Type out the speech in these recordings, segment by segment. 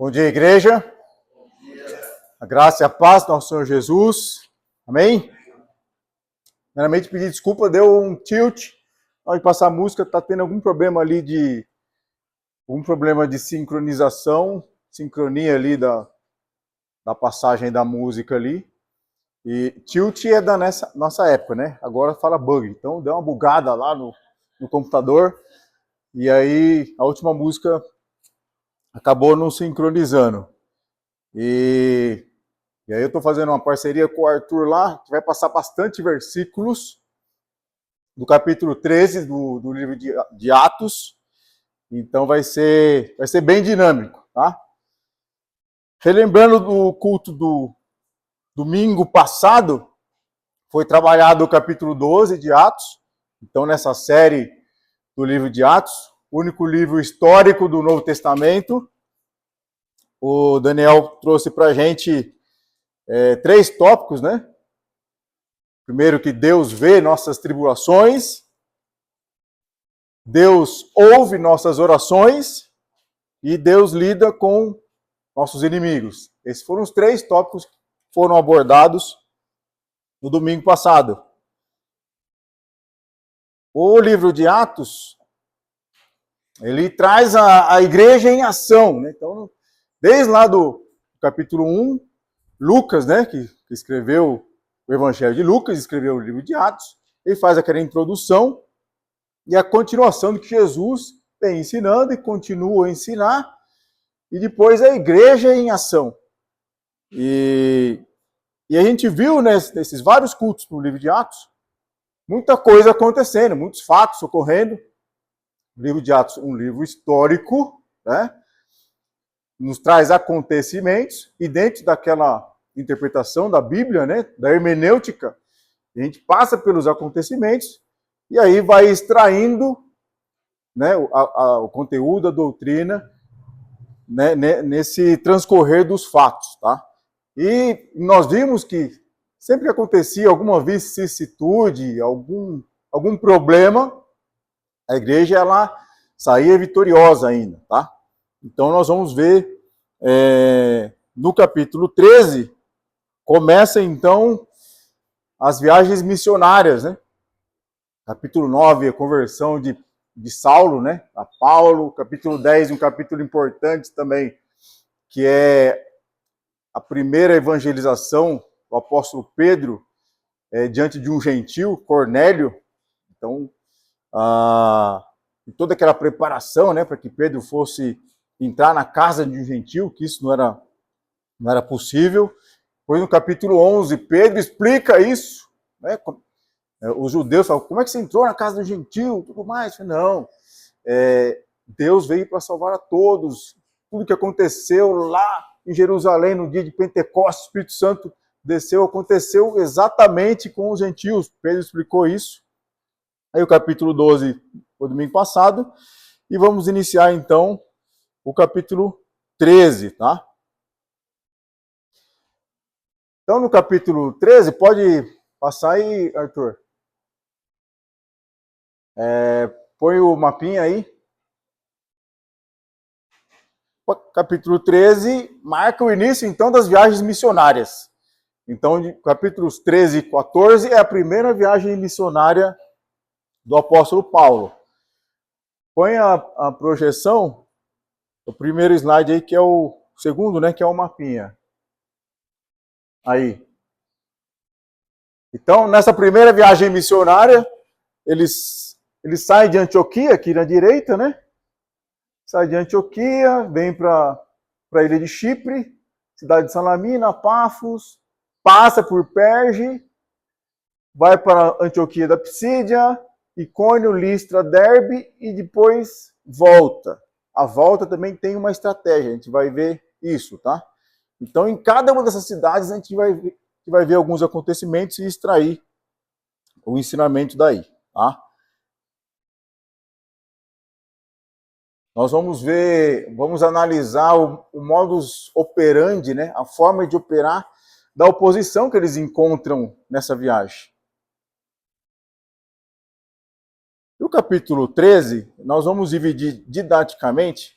Bom dia, igreja. A graça e a paz do nosso Senhor Jesus. Amém? Primeiramente, pedir desculpa, deu um tilt. Na hora de passar a música, está tendo algum problema ali de sincronização, sincronia ali da passagem da música ali. E tilt é da nossa época, né? Agora fala bug. Então, deu uma bugada lá no computador. E aí, a última música acabou não sincronizando. E aí eu estou fazendo uma parceria com o Arthur lá, que vai passar bastante versículos do capítulo 13 do livro de Atos. Então vai ser bem dinâmico, tá? Relembrando do culto do domingo passado, foi trabalhado o capítulo 12 de Atos. Então nessa série do livro de Atos, o único livro histórico do Novo Testamento, o Daniel trouxe para a gente 3 tópicos, né? Primeiro, que Deus vê nossas tribulações, Deus ouve nossas orações e Deus lida com nossos inimigos. Esses foram os 3 tópicos que foram abordados no domingo passado. O livro de Atos, ele traz a igreja em ação, né? Então, desde lá do capítulo 1, Lucas, né, que escreveu o Evangelho de Lucas, escreveu o livro de Atos, ele faz aquela introdução e a continuação do que Jesus vem ensinando e continua a ensinar, e depois a igreja em ação. E a gente viu nesses vários cultos no livro de Atos, muita coisa acontecendo, muitos fatos ocorrendo. O livro de Atos, um livro histórico, né? Nos traz acontecimentos, e dentro daquela interpretação da Bíblia, né, da hermenêutica, a gente passa pelos acontecimentos e aí vai extraindo, né, o conteúdo, a doutrina, né, nesse transcorrer dos fatos, tá? E nós vimos que sempre que acontecia alguma vicissitude, algum problema, a igreja ela saía vitoriosa ainda, tá? Então nós vamos ver no capítulo 13, começa então as viagens missionárias, né? Capítulo 9, a conversão de Saulo, né, a Paulo. Capítulo 10, um capítulo importante também, que é a primeira evangelização do apóstolo Pedro diante de um gentil, Cornélio. Então, toda aquela preparação, né, para que Pedro fosse entrar na casa de um gentil, que isso não era possível. Depois, no capítulo 11, Pedro explica isso, né? Os judeus falam, como é que você entrou na casa do gentil? Tudo mais. Não, Deus veio para salvar a todos. Tudo que aconteceu lá em Jerusalém no dia de Pentecostes, o Espírito Santo desceu, aconteceu exatamente com os gentios. Pedro explicou isso. Aí o capítulo 12 foi domingo passado. E vamos iniciar então o capítulo 13, tá? Então, no capítulo 13, pode passar aí, Arthur. Põe o mapinha aí. O capítulo 13 marca o início, então, das viagens missionárias. Então, de capítulos 13 e 14 é a primeira viagem missionária do apóstolo Paulo. Põe a projeção, o primeiro slide aí, que é o segundo, né, que é o mapinha. Aí. Então, nessa primeira viagem missionária, eles saem de Antioquia, aqui na direita, né? Sai de Antioquia, vem para a ilha de Chipre, cidade de Salamina, Pafos, passa por Perge, vai para Antioquia da Psídia, Icônio, Listra, Derbe e depois volta. A volta também tem uma estratégia, a gente vai ver isso, tá? Então, em cada uma dessas cidades, a gente vai ver alguns acontecimentos e extrair o ensinamento daí, tá? Nós vamos analisar o modus operandi, né? A forma de operar da oposição que eles encontram nessa viagem. E o capítulo 13, nós vamos dividir didaticamente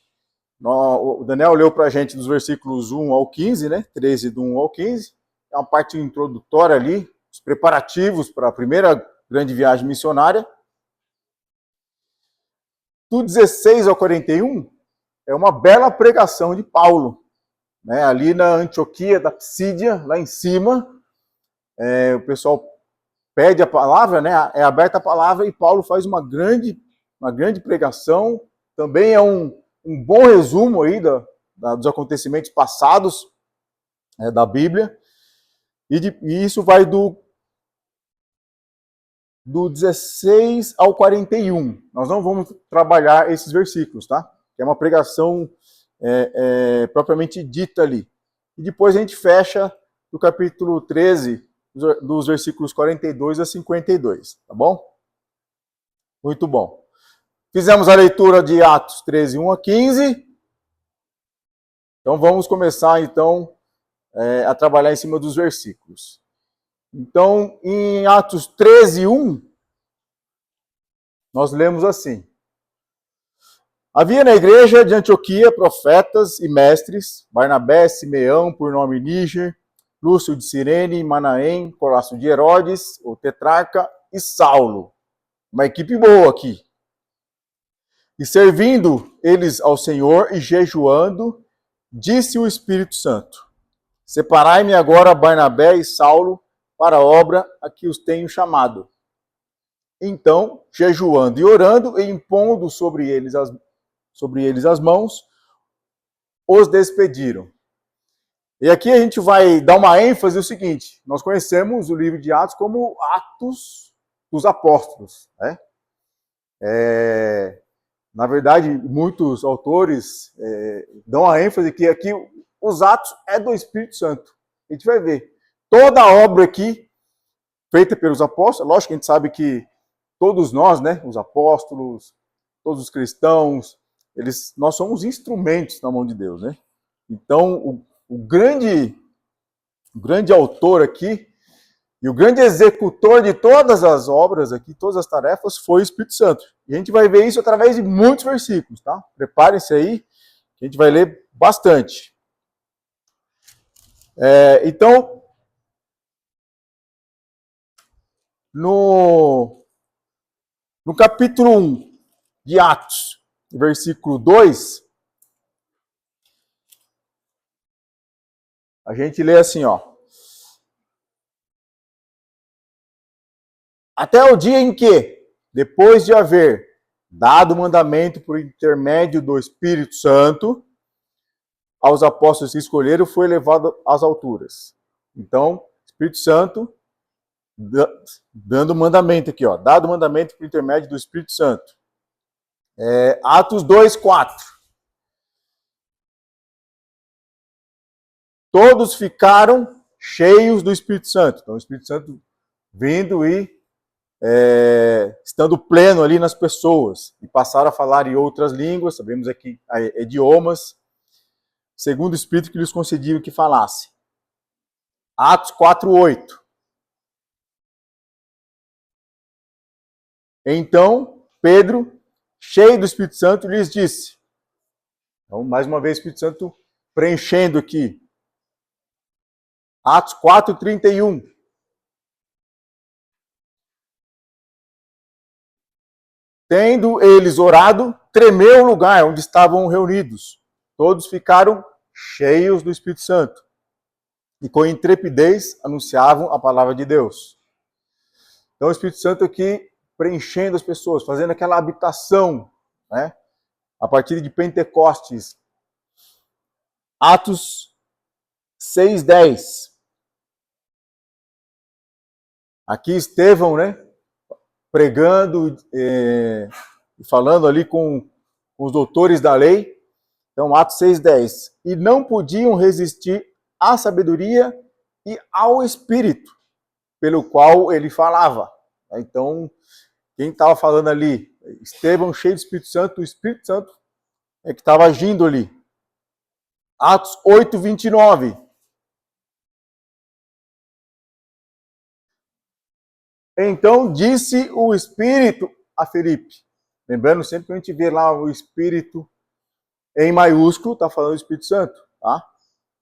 O Daniel leu para a gente dos versículos 1 ao 15, né? 13 do 1 ao 15. É uma parte introdutória ali, os preparativos para a primeira grande viagem missionária. Do 16 ao 41, é uma bela pregação de Paulo, né? Ali na Antioquia da Psídia, lá em cima, o pessoal pede a palavra, né? É aberta a palavra e Paulo faz uma grande pregação. Também é um bom resumo aí dos acontecimentos passados da Bíblia. E isso vai do 16 ao 41. Nós não vamos trabalhar esses versículos, tá? É uma pregação propriamente dita ali. E depois a gente fecha no capítulo 13, dos versículos 42 a 52, tá bom? Muito bom. Fizemos a leitura de Atos 13, 1 a 15. Então vamos começar, então, a trabalhar em cima dos versículos. Então, em Atos 13, 1, nós lemos assim: havia na igreja de Antioquia profetas e mestres, Barnabé, Simeão, por nome Níger, Lúcio de Cirene, Manaém, Colasso de Herodes, o tetrarca, e Saulo. Uma equipe boa aqui. E servindo eles ao Senhor e jejuando, disse o Espírito Santo: separai-me agora Barnabé e Saulo para a obra a que os tenho chamado. Então, jejuando e orando e impondo sobre eles as mãos, os despediram. E aqui a gente vai dar uma ênfase no seguinte: nós conhecemos o livro de Atos como Atos dos Apóstolos, né? Na verdade, muitos autores dão a ênfase que aqui os Atos é do Espírito Santo. A gente vai ver. Toda a obra aqui, feita pelos apóstolos, lógico que a gente sabe que todos nós, né, os apóstolos, todos os cristãos, nós somos instrumentos na mão de Deus, né? Então, o grande autor aqui, e o grande executor de todas as obras aqui, todas as tarefas, foi o Espírito Santo. E a gente vai ver isso através de muitos versículos, tá? Preparem-se aí, que a gente vai ler bastante. Então, no capítulo 1 de Atos, versículo 2, a gente lê assim, ó: até o dia em que, depois de haver dado mandamento por intermédio do Espírito Santo aos apóstolos que escolheram, foi levado às alturas. Então, Espírito Santo dando mandamento aqui, ó, dado mandamento por intermédio do Espírito Santo. Atos 2, 4. Todos ficaram cheios do Espírito Santo. Então, o Espírito Santo vindo e estando pleno ali nas pessoas, e passaram a falar em outras línguas, sabemos aqui idiomas, segundo o Espírito que lhes concedia que falasse. Atos 4, 8. Então, Pedro, cheio do Espírito Santo, lhes disse. Então, mais uma vez, o Espírito Santo preenchendo aqui. Atos 4, 31. Tendo eles orado, tremeu o lugar onde estavam reunidos. Todos ficaram cheios do Espírito Santo e com intrepidez anunciavam a palavra de Deus. Então o Espírito Santo aqui preenchendo as pessoas, fazendo aquela habitação, né? A partir de Pentecostes. Atos 6:10. Aqui Estevão, né? Pregando e falando ali com os doutores da lei. Então, Atos 6:10. E não podiam resistir à sabedoria e ao Espírito, pelo qual ele falava. Então, quem estava falando ali? Estevão, cheio do Espírito Santo, o Espírito Santo é que estava agindo ali. Atos 8, 29. Então disse o Espírito a Filipe. Lembrando sempre que a gente vê lá o Espírito em maiúsculo está falando do Espírito Santo, tá?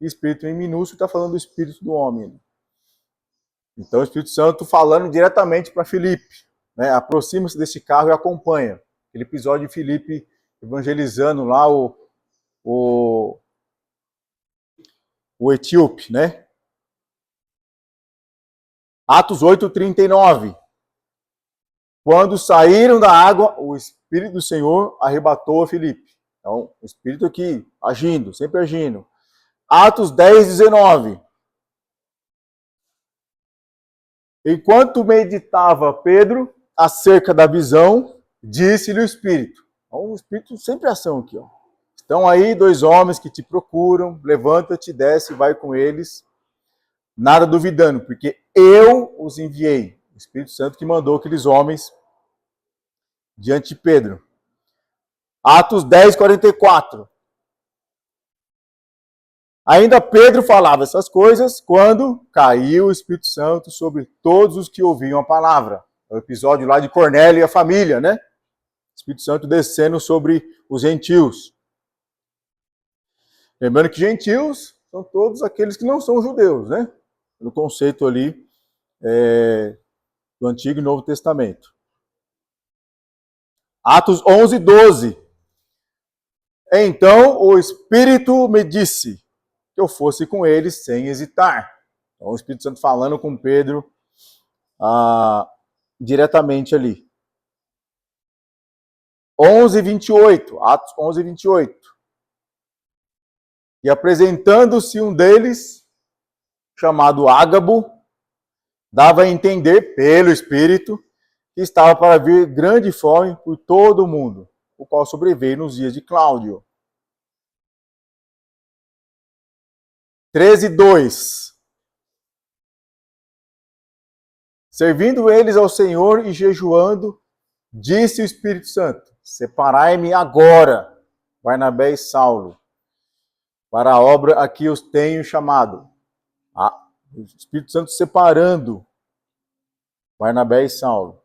Espírito em minúsculo está falando do Espírito do homem. Então o Espírito Santo falando diretamente para Filipe, né? Aproxima-se desse carro e acompanha. Aquele episódio de Filipe evangelizando lá o etíope, né? Atos 8:39. Quando saíram da água, o Espírito do Senhor arrebatou a Filipe. Então, o Espírito aqui, agindo, sempre agindo. Atos 10:19. Enquanto meditava Pedro acerca da visão, disse-lhe o Espírito. Então, o Espírito sempre é ação aqui, ó. Estão aí 2 homens que te procuram, levanta-te, desce e vai com eles, nada duvidando, porque eu os enviei. O Espírito Santo que mandou aqueles homens diante de Pedro. Atos 10:44. Ainda Pedro falava essas coisas quando caiu o Espírito Santo sobre todos os que ouviam a palavra. É o episódio lá de Cornélio e a família, né? O Espírito Santo descendo sobre os gentios. Lembrando que gentios são todos aqueles que não são judeus, né? No conceito ali do Antigo e Novo Testamento. Atos 11:12. Então o Espírito me disse que eu fosse com eles sem hesitar. Então o Espírito Santo falando com Pedro diretamente ali. 11:28. Atos 11:28. E apresentando-se um deles, chamado Ágabo, dava a entender pelo Espírito que estava para vir grande fome por todo o mundo, o qual sobreveio nos dias de Cláudio. 13:2. Servindo eles ao Senhor e jejuando, disse o Espírito Santo: separai-me agora, Barnabé e Saulo, para a obra a que os tenho chamado. O Espírito Santo separando Barnabé e Saulo.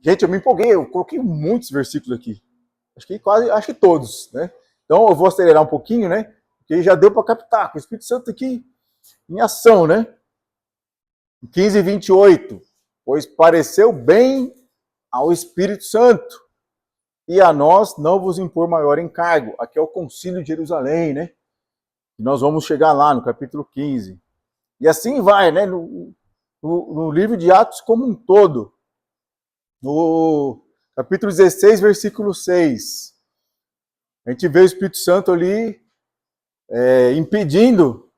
Gente, eu me empolguei, eu coloquei muitos versículos aqui. Acho que todos, né? Então eu vou acelerar um pouquinho, né? Porque já deu para captar, com o Espírito Santo aqui em ação, né? 15:28. Pois pareceu bem ao Espírito Santo e a nós não vos impor maior encargo. Aqui é o Concílio de Jerusalém, né? E nós vamos chegar lá no capítulo 15. E assim vai, né? No livro de Atos como um todo. No capítulo 16, versículo 6. A gente vê o Espírito Santo ali impedindo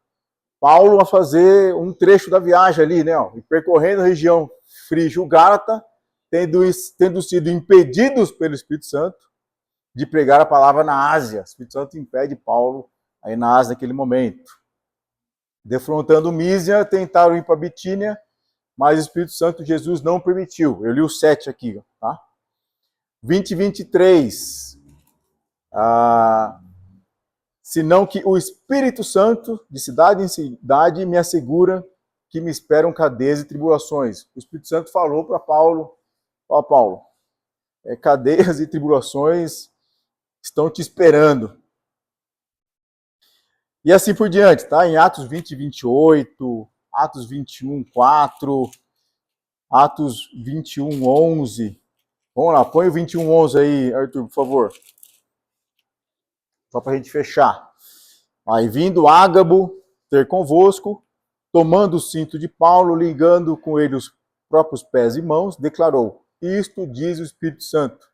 Paulo a fazer um trecho da viagem ali, né? Ó, percorrendo a região frígio-gálata, tendo sido impedidos pelo Espírito Santo de pregar a palavra na Ásia. O Espírito Santo impede Paulo aí na Ásia naquele momento. Defrontando Mísia, tentaram ir para Bitínia, mas o Espírito Santo Jesus não permitiu. Eu li o 7 aqui, tá? 20:23. Senão que o Espírito Santo, de cidade em cidade, me assegura que me esperam cadeias e tribulações. O Espírito Santo falou para Paulo, ó Paulo, cadeias e tribulações estão te esperando. E assim por diante, tá? Em Atos 20:28, Atos 21:4, Atos 21:11. Vamos lá, põe o 21:11 aí, Arthur, por favor. Só para a gente fechar. Aí, vindo Ágabo ter convosco, tomando o cinto de Paulo, ligando com ele os próprios pés e mãos, declarou: isto diz o Espírito Santo.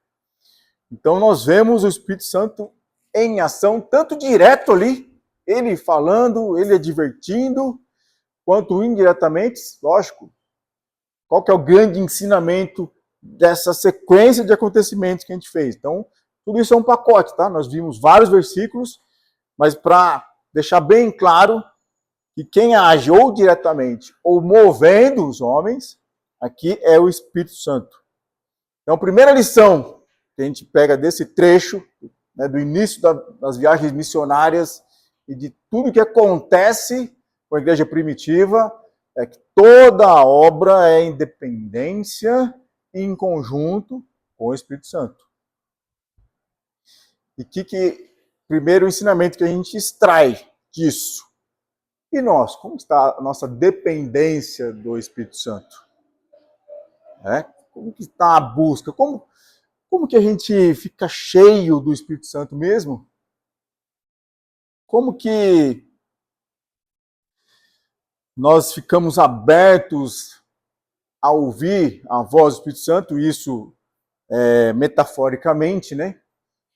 Então nós vemos o Espírito Santo em ação, tanto direto ali, ele falando, ele advertindo, quanto indiretamente, lógico. Qual que é o grande ensinamento dessa sequência de acontecimentos que a gente fez? Então, tudo isso é um pacote, tá? Nós vimos vários versículos, mas para deixar bem claro que quem age ou diretamente ou movendo os homens, aqui é o Espírito Santo. Então, a primeira lição que a gente pega desse trecho, né, do início das viagens missionárias e de tudo que acontece com a igreja primitiva, é que toda a obra é em dependência e em conjunto com o Espírito Santo. E primeiro o ensinamento que a gente extrai disso? E nós, como está a nossa dependência do Espírito Santo? Como que está a busca? Como que a gente fica cheio do Espírito Santo mesmo? Como que nós ficamos abertos a ouvir a voz do Espírito Santo? Isso metaforicamente, né?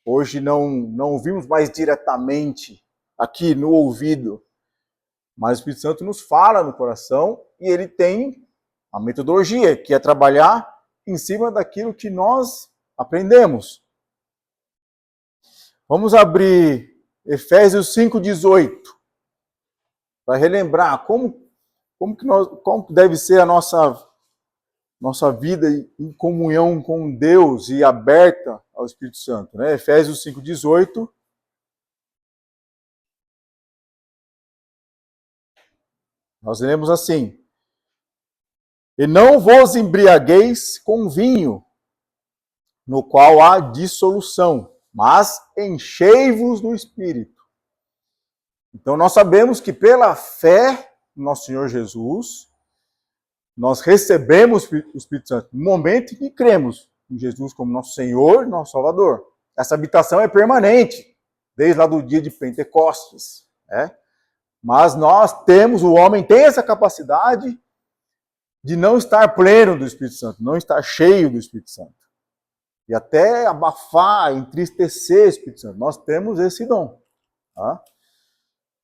Hoje não ouvimos mais diretamente aqui no ouvido, mas o Espírito Santo nos fala no coração e ele tem a metodologia, que é trabalhar em cima daquilo que nós aprendemos. Vamos abrir Efésios 5,18 para relembrar como deve ser a nossa vida em comunhão com Deus e aberta ao Espírito Santo. Né? Efésios 5,18. Nós lemos assim: e não vos embriagueis com vinho, no qual há dissolução, mas enchei-vos do Espírito. Então nós sabemos que pela fé no nosso Senhor Jesus, nós recebemos o Espírito Santo no momento em que cremos em Jesus como nosso Senhor e nosso Salvador. Essa habitação é permanente, desde lá do dia de Pentecostes. Mas o homem tem essa capacidade de não estar pleno do Espírito Santo, não estar cheio do Espírito Santo. E até abafar, entristecer o Espírito Santo. Nós temos esse dom. Tá?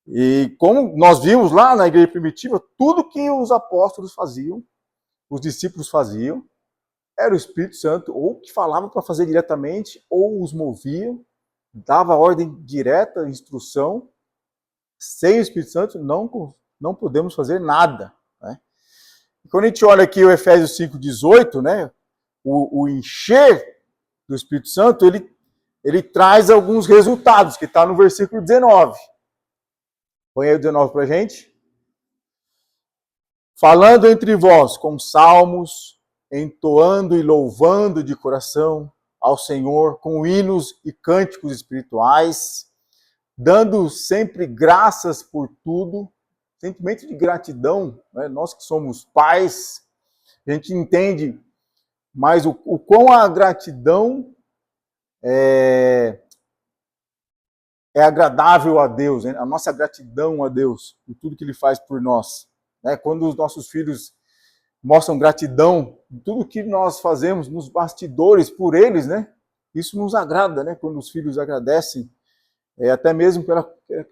E como nós vimos lá na igreja primitiva, tudo que os apóstolos faziam, os discípulos faziam, era o Espírito Santo, ou que falava para fazer diretamente, ou os movia, dava ordem direta, instrução. Sem o Espírito Santo, não podemos fazer nada. Né? E quando a gente olha aqui o Efésios 5,18, né, o encher do Espírito Santo, ele traz alguns resultados, que está no versículo 19. Põe aí o 19 para a gente. Falando entre vós com salmos, entoando e louvando de coração ao Senhor, com hinos e cânticos espirituais, dando sempre graças por tudo, sentimento de gratidão, né? Nós que somos pais, a gente entende mais o quão a gratidão é agradável a Deus, né? A nossa gratidão a Deus, por tudo que Ele faz por nós. Né? Quando os nossos filhos mostram gratidão, tudo que nós fazemos nos bastidores por eles, né? Isso nos agrada, né? Quando os filhos agradecem, até mesmo pela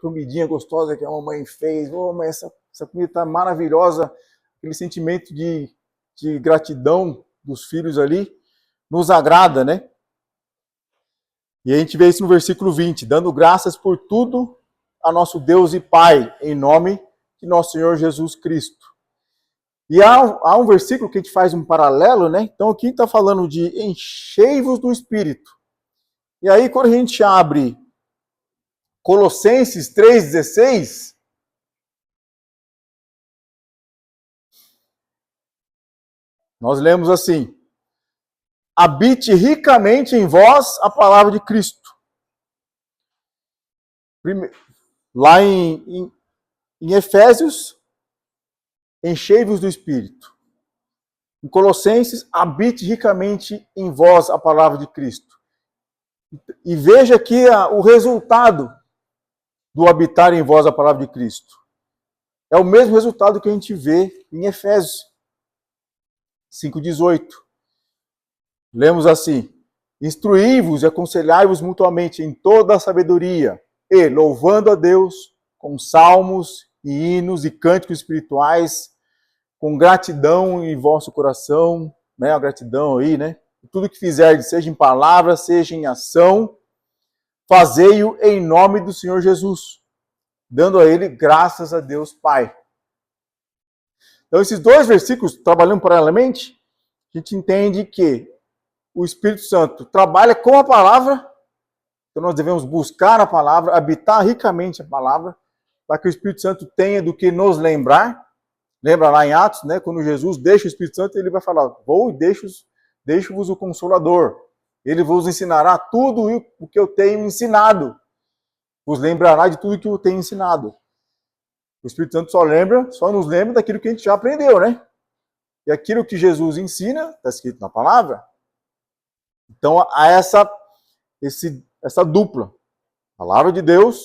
comidinha gostosa que a mamãe fez. Oh, mãe, essa comida está maravilhosa. Aquele sentimento de gratidão dos filhos ali nos agrada, né? E a gente vê isso no versículo 20, dando graças por tudo a nosso Deus e Pai, em nome de nosso Senhor Jesus Cristo. E há um versículo que a gente faz um paralelo, né? Então aqui está falando de enchei-vos do Espírito. E aí quando a gente abre Colossenses 3,16, nós lemos assim: habite ricamente em vós a palavra de Cristo. Lá em Efésios, enchei-vos do Espírito. Em Colossenses, habite ricamente em vós a palavra de Cristo. E veja aqui o resultado do habitar em vós a palavra de Cristo. É o mesmo resultado que a gente vê em Efésios 5,18. Lemos assim: instruí-vos e aconselhai-vos mutuamente em toda a sabedoria, e louvando a Deus com salmos e hinos e cânticos espirituais, com gratidão em vosso coração, né? A gratidão aí, né? Tudo que fizerdes, seja em palavra, seja em ação, fazei-o em nome do Senhor Jesus, dando a Ele graças a Deus Pai. Então, esses dois versículos, trabalhando paralelamente, a gente entende que o Espírito Santo trabalha com a palavra, então nós devemos buscar a palavra, habitar ricamente a palavra, para que o Espírito Santo tenha do que nos lembrar. Lembra lá em Atos, né? Quando Jesus deixa o Espírito Santo, ele vai falar: vou e deixo-vos o Consolador. Ele vos ensinará tudo o que eu tenho ensinado. Vos lembrará de tudo que eu tenho ensinado. O Espírito Santo só nos lembra daquilo que a gente já aprendeu, né? E aquilo que Jesus ensina, está escrito na palavra. Então, há essa dupla. A palavra de Deus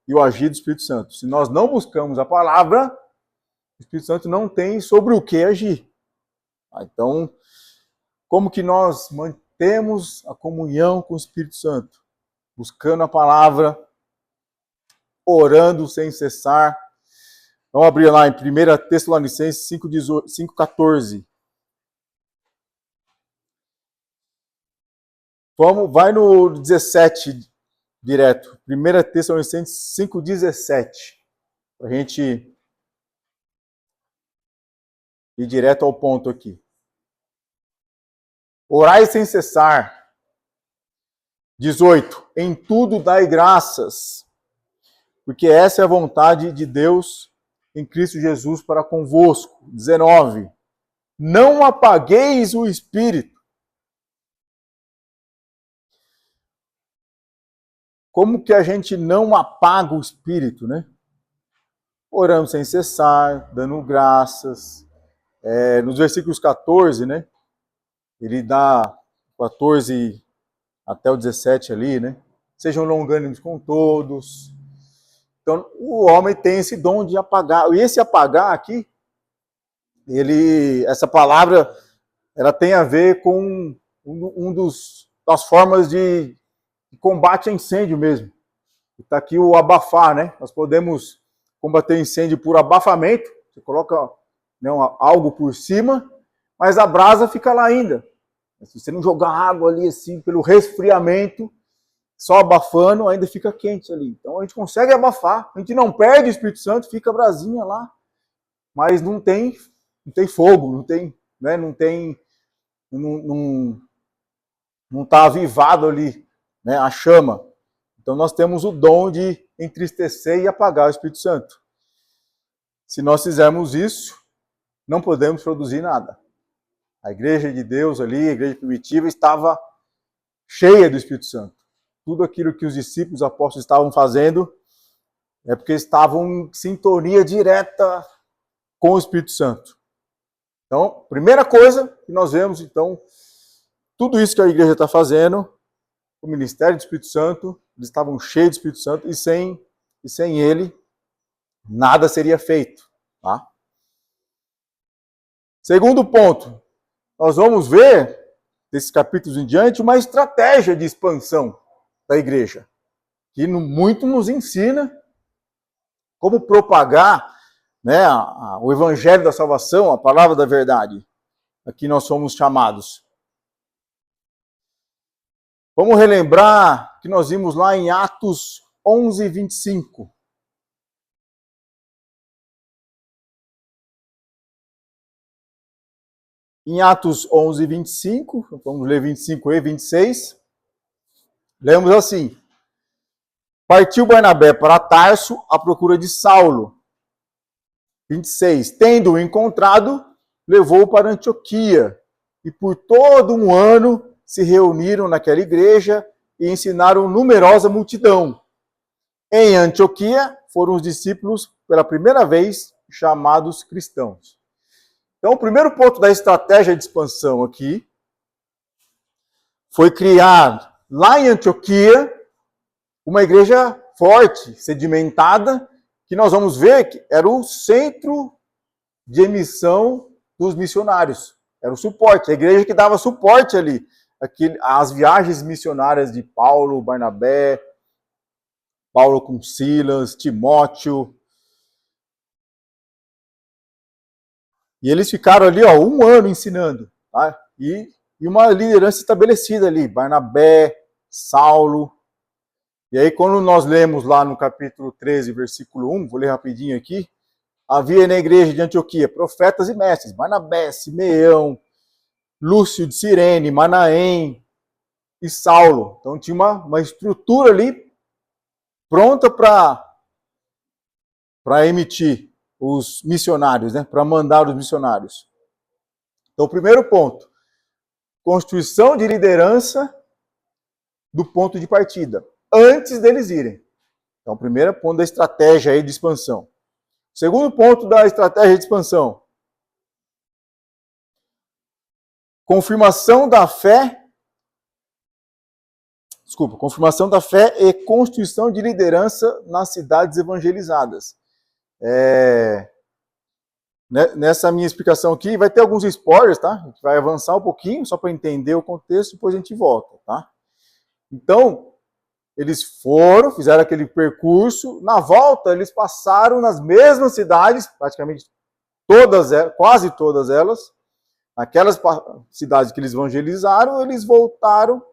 e o agir do Espírito Santo. Se nós não buscamos a palavra, o Espírito Santo não tem sobre o que agir. Então, como que nós mantemos a comunhão com o Espírito Santo? Buscando a palavra, orando sem cessar. Vamos abrir lá em 1 Tessalonicenses 5,14. Vai no 17 direto. 1 Tessalonicenses 5,17. Para a gente ir direto ao ponto aqui. Orai sem cessar. 18. Em tudo dai graças, porque essa é a vontade de Deus em Cristo Jesus para convosco. 19. Não apagueis o Espírito. Como que a gente não apaga o Espírito, né? Orando sem cessar, dando graças. Nos versículos 14, né? Ele dá 14 até o 17 ali, né? Sejam longânimos com todos. Então, o homem tem esse dom de apagar. E esse apagar aqui, essa palavra, ela tem a ver com das formas de combate a incêndio mesmo. Está aqui o abafar, né? Nós podemos combater incêndio por abafamento. Você coloca, né, algo por cima, mas a brasa fica lá ainda. Se você não jogar água ali assim, pelo resfriamento, só abafando, ainda fica quente ali. Então a gente consegue abafar, a gente não perde o Espírito Santo, fica a brasinha lá, mas não tem fogo, não tem, né, não está avivado ali, né, a chama. Então nós temos o dom de entristecer e apagar o Espírito Santo. Se nós fizermos isso, não podemos produzir nada. A igreja de Deus ali, a igreja primitiva, estava cheia do Espírito Santo. Tudo aquilo que os discípulos, os apóstolos estavam fazendo é porque estavam em sintonia direta com o Espírito Santo. Então, primeira coisa que nós vemos, então, tudo isso que a igreja está fazendo, o ministério do Espírito Santo, eles estavam cheios do Espírito Santo e sem ele, nada seria feito. Tá? Segundo ponto, nós vamos ver, desses capítulos em diante, uma estratégia de expansão da igreja, que muito nos ensina como propagar, né, o evangelho da salvação, a palavra da verdade. Aqui nós somos chamados. Vamos relembrar que nós vimos lá em Atos 11, 25. Em Atos 11, 25, vamos ler 25 e 26, lemos assim: Partiu Barnabé para Tarso à procura de Saulo. 26. Tendo-o encontrado, levou-o para Antioquia, e por todo um ano se reuniram naquela igreja e ensinaram numerosa multidão. Em Antioquia foram os discípulos, pela primeira vez, chamados cristãos. Então, o primeiro ponto da estratégia de expansão aqui foi criar, lá em Antioquia, uma igreja forte, sedimentada, que nós vamos ver que era o centro de emissão dos missionários. Era o suporte, a igreja que dava suporte ali, às viagens missionárias de Paulo, Barnabé, Paulo com Silas, Timóteo. E eles ficaram ali, um ano ensinando, tá? E uma liderança estabelecida ali, Barnabé, Saulo. E aí, quando nós lemos lá no capítulo 13, versículo 1, vou ler rapidinho aqui, havia na igreja de Antioquia profetas e mestres, Barnabé, Simeão, Lúcio de Cirene, Manaém e Saulo. Então tinha uma estrutura ali pronta para emitir os missionários, né? Para mandar os missionários. Então, o primeiro ponto, constituição de liderança do ponto de partida, antes deles irem. Então, o primeiro ponto da estratégia aí de expansão. O segundo ponto da estratégia de expansão. Confirmação da fé e constituição de liderança nas cidades evangelizadas. Nessa minha explicação aqui, vai ter alguns spoilers, tá? A gente vai avançar um pouquinho, só para entender o contexto, depois a gente volta, tá? Então, eles foram, fizeram aquele percurso, na volta eles passaram nas mesmas cidades, praticamente todas, quase todas elas, aquelas cidades que eles evangelizaram, eles voltaram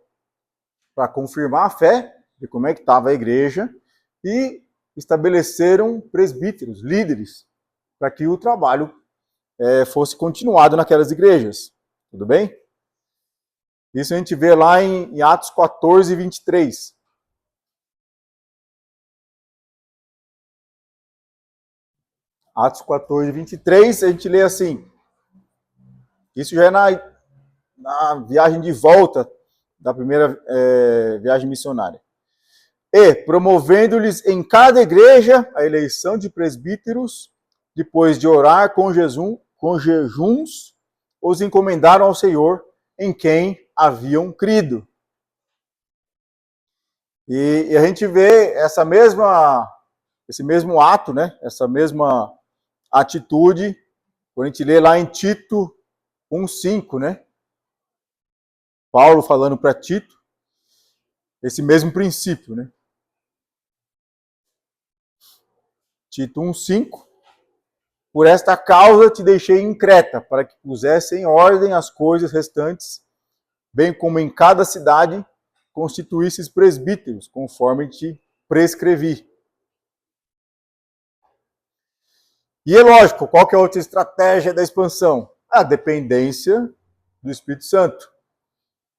para confirmar a fé, de como é que estava a igreja, e estabeleceram presbíteros, líderes, para que o trabalho fosse continuado naquelas igrejas. Tudo bem? Isso a gente vê lá em Atos 14, 23. Atos 14, 23, a gente lê assim. Isso já é na viagem de volta da primeira viagem missionária. E, promovendo-lhes em cada igreja a eleição de presbíteros, depois de orar com jejuns, os encomendaram ao Senhor, em quem haviam crido. E a gente vê esse mesmo ato, né? Essa mesma atitude, quando a gente lê lá em Tito 1,5, né? Paulo falando para Tito, esse mesmo princípio, né? Tito 1,5. Por esta causa te deixei em Creta, para que pusesse em ordem as coisas restantes, bem como em cada cidade constituísses presbíteros, conforme te prescrevi. E é lógico, qual que é a outra estratégia da expansão? A dependência do Espírito Santo.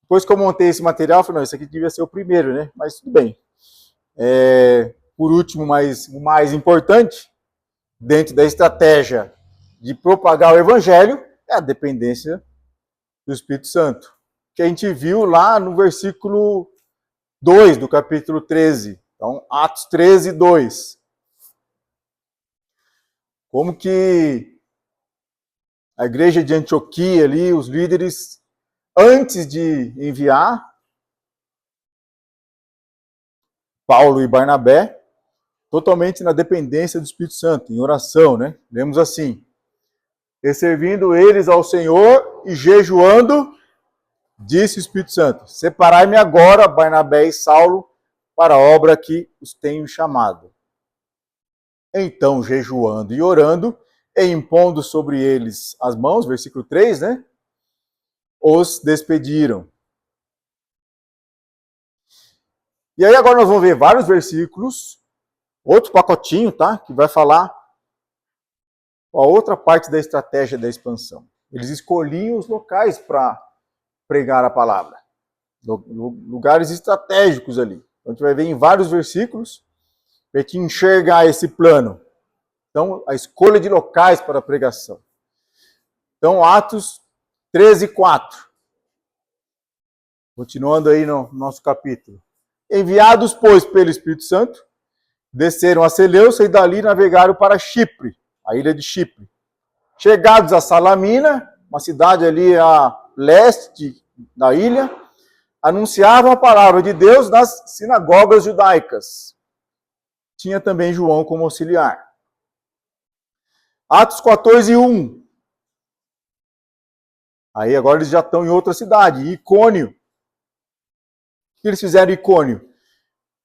Depois que eu montei esse material, eu falei, não, esse aqui devia ser o primeiro, né? Mas tudo bem. Por último, mas o mais importante, dentro da estratégia de propagar o Evangelho, é a dependência do Espírito Santo. Que a gente viu lá no versículo 2 do capítulo 13. Então, Atos 13, 2. Como que a igreja de Antioquia ali, os líderes, antes de enviar Paulo e Barnabé, totalmente na dependência do Espírito Santo, em oração, né? Lemos assim: e servindo eles ao Senhor e jejuando, disse o Espírito Santo: separai-me agora, Barnabé e Saulo, para a obra que os tenho chamado. Então, jejuando e orando, e impondo sobre eles as mãos, versículo 3, né? Os despediram. E aí agora nós vamos ver vários versículos, outro pacotinho, tá? Que vai falar a outra parte da estratégia da expansão. Eles escolhiam os locais para pregar a palavra. Lugares estratégicos ali. Então a gente vai ver em vários versículos para te enxergar esse plano. Então, a escolha de locais para a pregação. Então, Atos 13, 4. Continuando aí no nosso capítulo. Enviados, pois, pelo Espírito Santo, desceram a Seleucia e dali navegaram para Chipre, a ilha de Chipre. Chegados a Salamina, uma cidade ali a leste da ilha, anunciavam a palavra de Deus nas sinagogas judaicas. Tinha também João como auxiliar. Atos 14, 1. Aí agora eles já estão em outra cidade, Icônio. O que eles fizeram em Icônio?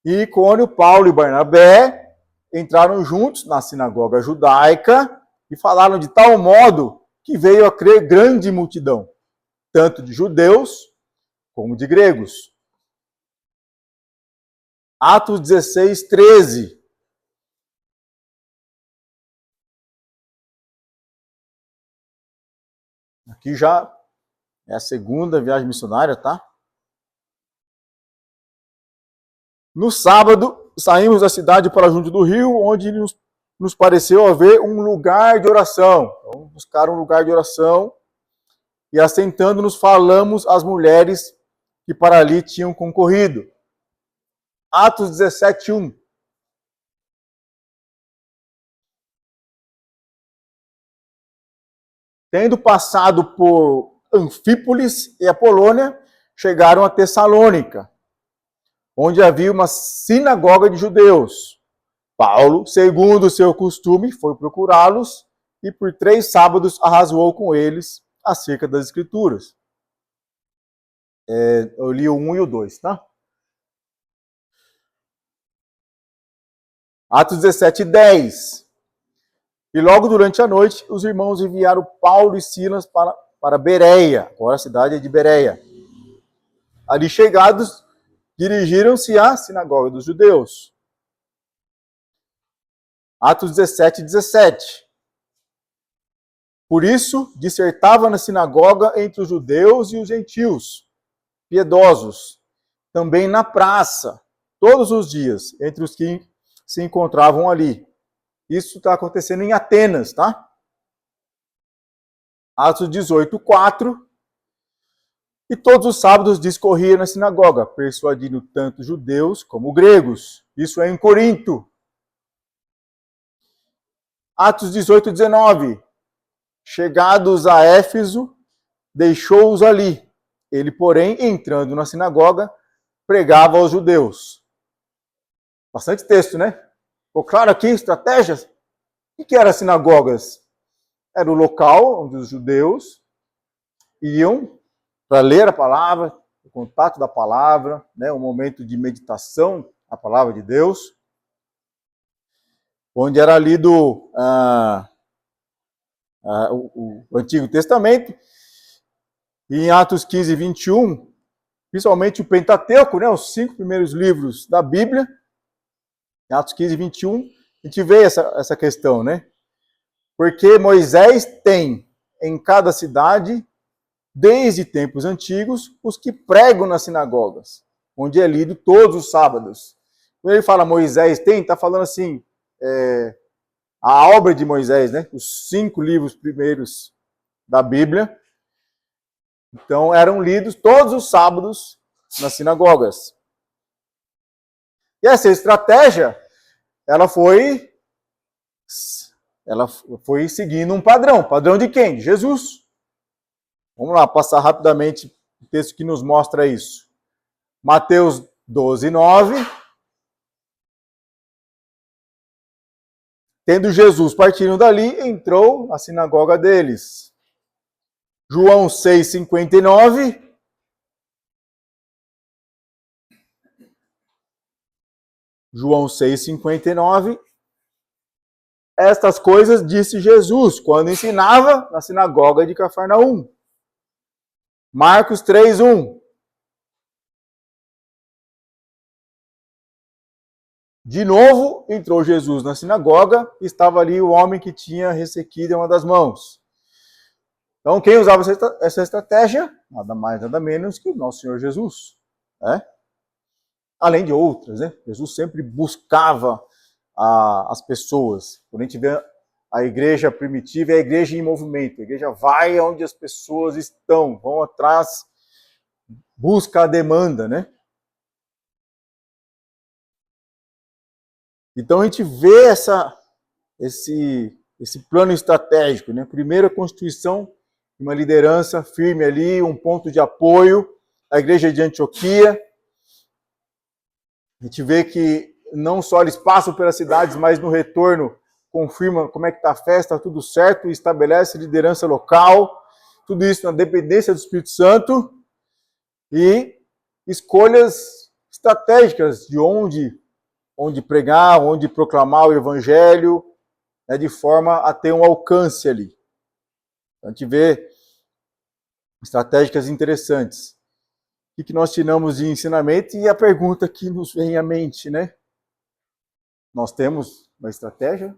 Em Icônio, Paulo e Barnabé entraram juntos na sinagoga judaica e falaram de tal modo que veio a crer grande multidão, tanto de judeus como de gregos. Atos 16, 13. Aqui já é a segunda viagem missionária, tá? No sábado, saímos da cidade para junto do rio, onde nos pareceu haver um lugar de oração. Então, buscaram um lugar de oração e, assentando-nos, falamos às mulheres que para ali tinham concorrido. Atos 17:1. Tendo passado por Anfípolis e Apolônia, chegaram a Tessalônica, onde havia uma sinagoga de judeus. Paulo, segundo o seu costume, foi procurá-los e por 3 sábados arrazoou com eles acerca das Escrituras. Eu li o 1 e o 2, tá? Atos 17:10. E logo durante a noite, os irmãos enviaram Paulo e Silas para Bereia, agora a cidade é de Bereia. Ali chegados, dirigiram-se à sinagoga dos judeus. Atos 17:17. Por isso, dissertava na sinagoga entre os judeus e os gentios, piedosos, também na praça, todos os dias, entre os que se encontravam ali. Isso está acontecendo em Atenas, tá? Atos 18:4. E todos os sábados discorria na sinagoga, persuadindo tanto judeus como gregos. Isso é em Corinto. Atos 18:19. Chegados a Éfeso, deixou-os ali. Ele, porém, entrando na sinagoga, pregava aos judeus. Bastante texto, né? Ficou claro aqui, estratégias? O que eram as sinagogas? Era o local onde os judeus iam para ler a palavra, o contato da palavra, né, um momento de meditação, a palavra de Deus, onde era lido o Antigo Testamento, e em Atos 15:21, principalmente o Pentateuco, né, os 5 primeiros livros da Bíblia, em Atos 15:21, a gente vê essa questão, né? Porque Moisés tem em cada cidade, desde tempos antigos, os que pregam nas sinagogas, onde é lido todos os sábados. Quando ele fala Moisés tem, está falando assim, a obra de Moisés, né? Os 5 livros primeiros da Bíblia. Então, eram lidos todos os sábados nas sinagogas. E essa estratégia, ela foi seguindo um padrão. Padrão de quem? De Jesus. Vamos lá, passar rapidamente o texto que nos mostra isso. Mateus 12:9. Tendo Jesus partindo dali, entrou na sinagoga deles. João 6:59. João 6:59. Estas coisas disse Jesus quando ensinava na sinagoga de Cafarnaum. Marcos 3:1. De novo, entrou Jesus na sinagoga, estava ali o homem que tinha ressequido em uma das mãos. Então, quem usava essa estratégia? Nada mais, nada menos que o nosso Senhor Jesus. Né? Além de outras, né? Jesus sempre buscava as pessoas. Quando a gente vê a igreja primitiva, é a igreja em movimento. A igreja vai onde as pessoas estão, vão atrás, busca a demanda, né? Então a gente vê esse plano estratégico, né? Primeiro a constituição de uma liderança firme ali, um ponto de apoio, a igreja de Antioquia. A gente vê que não só eles passam pelas cidades, mas no retorno confirma como é que está a festa, está tudo certo, e estabelece liderança local, tudo isso na dependência do Espírito Santo, e escolhas estratégicas de onde pregar, onde proclamar o evangelho, né, de forma a ter um alcance ali. A gente vê estratégicas interessantes. O que nós tiramos de ensinamento e a pergunta que nos vem à mente, né? Nós temos uma estratégia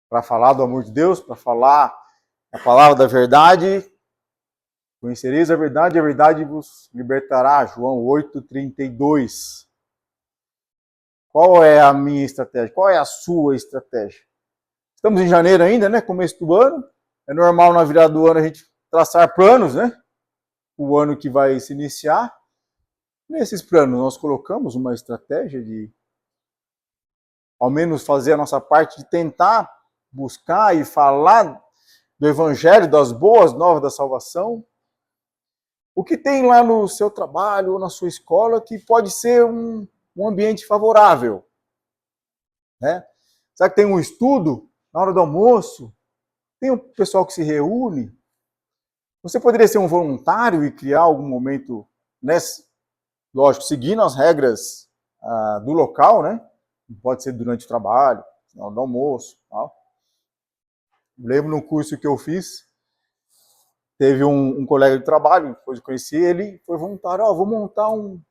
para falar do amor de Deus, para falar a palavra da verdade. Conhecereis a verdade vos libertará. João 8:32. Qual é a minha estratégia? Qual é a sua estratégia? Estamos em janeiro ainda, né? Começo do ano. É normal na virada do ano a gente traçar planos, né? O ano que vai se iniciar. Nesses planos, nós colocamos uma estratégia de, ao menos, fazer a nossa parte de tentar buscar e falar do Evangelho, das boas novas da salvação. O que tem lá no seu trabalho ou na sua escola que pode ser um ambiente favorável, né? Será que tem um estudo na hora do almoço? Tem um pessoal que se reúne? Você poderia ser um voluntário e criar algum momento, né? Lógico, seguindo as regras do local, né? Pode ser durante o trabalho, na hora do almoço, tal. Lembro no curso que eu fiz, teve um colega de trabalho, depois eu conheci ele, foi voluntário, vou montar um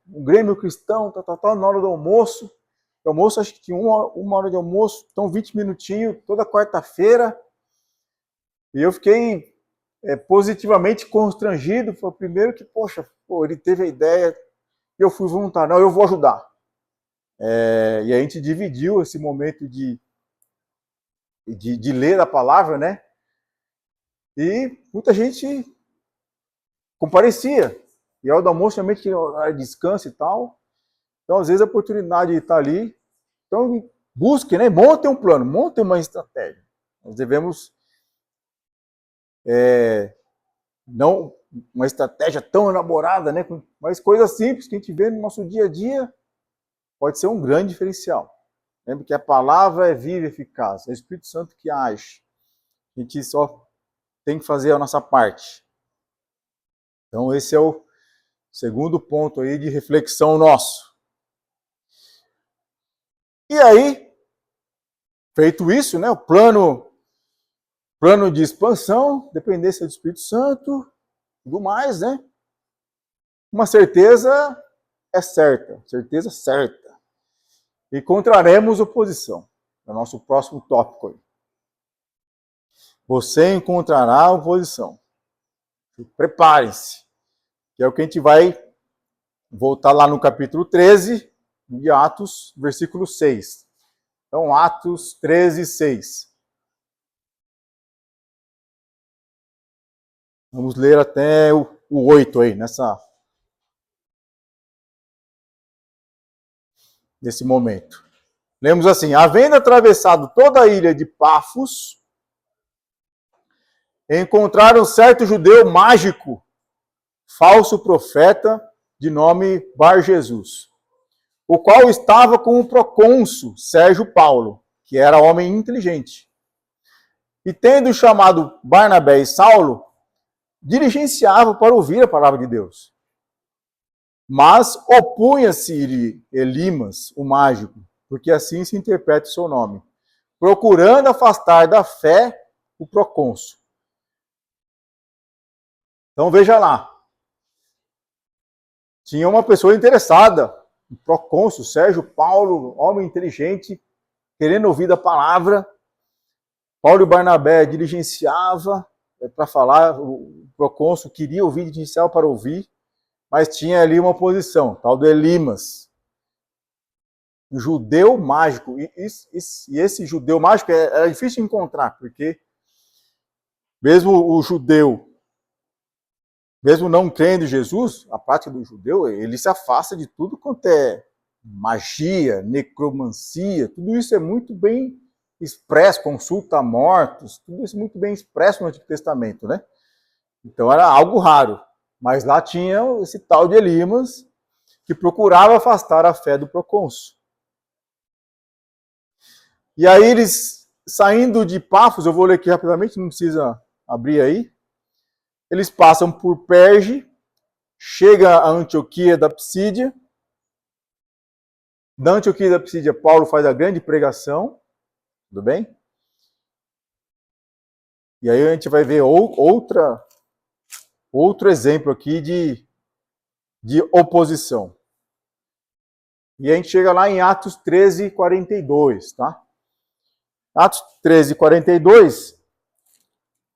grêmio cristão, na hora do almoço. O almoço, acho que tinha uma hora de almoço, então 20 minutinhos, toda quarta-feira. E eu fiquei positivamente constrangido. Foi o primeiro que, ele teve a ideia, e eu fui voluntário. Não, eu vou ajudar. E a gente dividiu esse momento de ler a palavra, né? E muita gente comparecia. E a hora do almoço, realmente, era descanso e tal. Então, às vezes, a oportunidade de estar ali. Então, busque, né? Monte um plano, monte uma estratégia. Nós devemos não uma estratégia tão elaborada, né? Mas coisas simples que a gente vê no nosso dia a dia pode ser um grande diferencial. Lembre que a palavra é viva e eficaz, é o Espírito Santo que age. A gente só tem que fazer a nossa parte. Então, esse é o segundo ponto aí de reflexão nosso. E aí, feito isso, né? O plano de expansão, dependência do Espírito Santo, tudo mais, né? Uma certeza é certa, certeza certa. Encontraremos oposição. É o nosso próximo tópico aí. Você encontrará oposição. Preparem-se. Que é o que a gente vai voltar lá no capítulo 13 de Atos, versículo 6. Então, Atos 13, 6. Vamos ler até o 8 aí, nesse momento. Lemos assim: havendo atravessado toda a ilha de Pafos, encontraram certo judeu mágico, falso profeta, de nome Bar-Jesus, o qual estava com o procônsul Sérgio Paulo, que era homem inteligente. E tendo chamado Barnabé e Saulo, diligenciava para ouvir a palavra de Deus. Mas opunha-se-lhe Elimas, o mágico, porque assim se interpreta o seu nome, procurando afastar da fé o procônsul. Então veja lá. Tinha uma pessoa interessada, o procônsul Sérgio Paulo, homem inteligente, querendo ouvir a palavra. Paulo e Barnabé diligenciava para falar, o procônsul queria ouvir, diligenciava para ouvir, mas tinha ali uma oposição, tal do Elimas, um judeu mágico. E esse judeu mágico era difícil de encontrar, porque mesmo o judeu, mesmo não crendo em Jesus, a prática do judeu, ele se afasta de tudo quanto é magia, necromancia, tudo isso é muito bem expresso, consulta a mortos, tudo isso é muito bem expresso no Antigo Testamento, né? Então era algo raro. Mas lá tinha esse tal de Elimas, que procurava afastar a fé do procônsul. E aí eles, saindo de Pafos, eu vou ler aqui rapidamente, não precisa abrir aí, eles passam por Perge, chega a Antioquia da Psídia. Da Antioquia da Psídia, Paulo faz a grande pregação, tudo bem? E aí a gente vai ver outro exemplo aqui de oposição. E a gente chega lá em Atos 13, 42, tá? Atos 13, 42,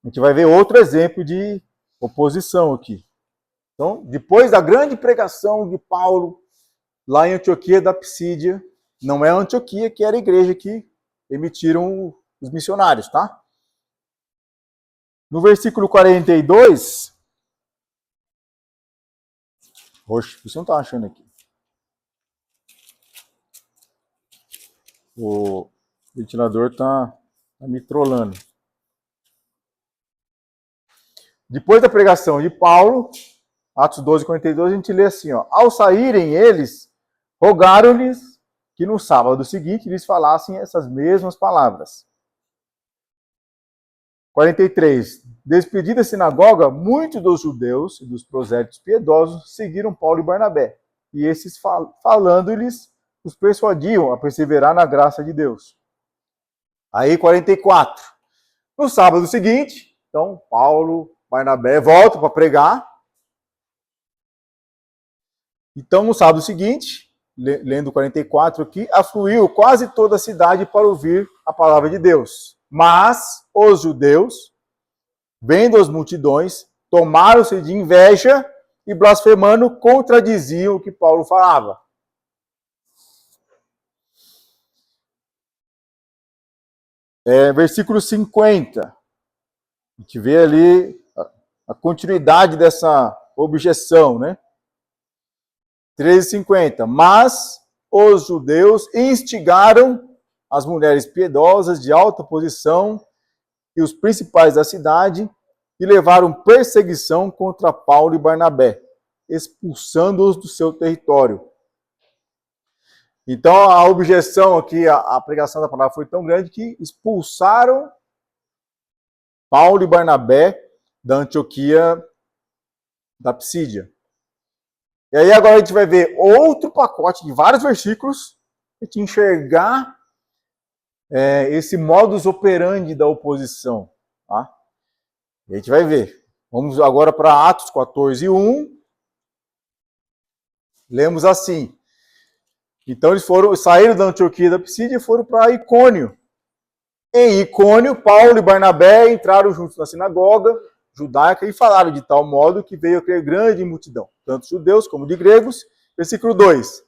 a gente vai ver outro exemplo de oposição aqui. Então, depois da grande pregação de Paulo, lá em Antioquia da Psídia, não é Antioquia que era a igreja que emitiram os missionários, tá? No versículo 42, Oxe, você não tá achando aqui. O ventilador tá me trollando. Depois da pregação de Paulo, Atos 12, 42, a gente lê assim, ó. Ao saírem eles, rogaram-lhes que no sábado seguinte lhes falassem essas mesmas palavras. 43. Despedida a sinagoga, muitos dos judeus e dos prosélitos piedosos seguiram Paulo e Barnabé. E esses, falando-lhes, os persuadiam a perseverar na graça de Deus. Aí, 44. No sábado seguinte, então, Paulo, Barnabé voltam para pregar. Então, no sábado seguinte, lendo 44 aqui, afluiu quase toda a cidade para ouvir a palavra de Deus. Mas os judeus, vendo as multidões, tomaram-se de inveja e, blasfemando, contradiziam o que Paulo falava. Versículo 50. A gente vê ali a continuidade dessa objeção, né? 13:50. Mas os judeus instigaram as mulheres piedosas de alta posição e os principais da cidade e levaram perseguição contra Paulo e Barnabé, expulsando-os do seu território. Então a objeção aqui, a pregação da palavra foi tão grande que expulsaram Paulo e Barnabé da Antioquia da Psídia. E aí agora a gente vai ver outro pacote de vários versículos para a gente enxergar esse modus operandi da oposição. Tá? E a gente vai ver. Vamos agora para Atos 14:1. Lemos assim. Então eles saíram da Antioquia da Psídia e foram para Icônio. Em Icônio, Paulo e Barnabé entraram juntos na sinagoga judaica e falaram de tal modo que veio a crer grande multidão, tanto judeus como de gregos. Versículo 2.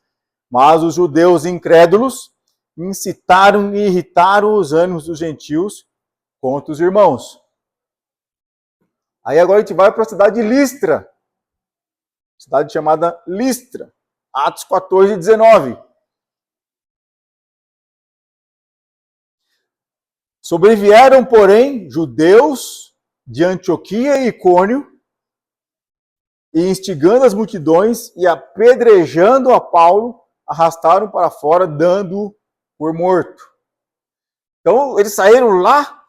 Mas os judeus incrédulos incitaram e irritaram os ânimos dos gentios contra os irmãos. Aí agora a gente vai para a cidade de Listra, cidade chamada Listra, Atos 14:19. Sobrevieram, porém, judeus de Antioquia e Icônio, e instigando as multidões e apedrejando a Paulo, arrastaram para fora, dando-o por morto. Então, eles saíram lá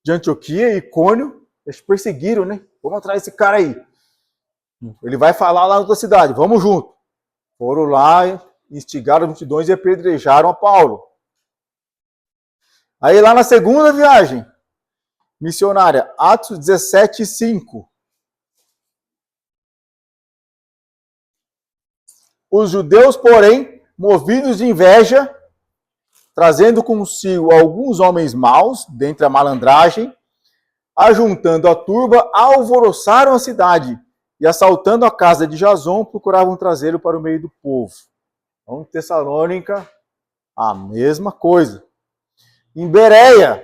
de Antioquia e Icônio, eles perseguiram, né? Vamos atrás desse cara aí. Ele vai falar lá na outra cidade, vamos junto. Foram lá, instigaram as multidões e apedrejaram a Paulo. Aí lá na segunda viagem missionária, Atos 17:5. Os judeus, porém, movidos de inveja, trazendo consigo alguns homens maus, dentre a malandragem, ajuntando a turba, alvoroçaram a cidade e, assaltando a casa de Jasão, procuravam trazê-lo para o meio do povo. Então, Tessalônica, a mesma coisa. Em Bereia,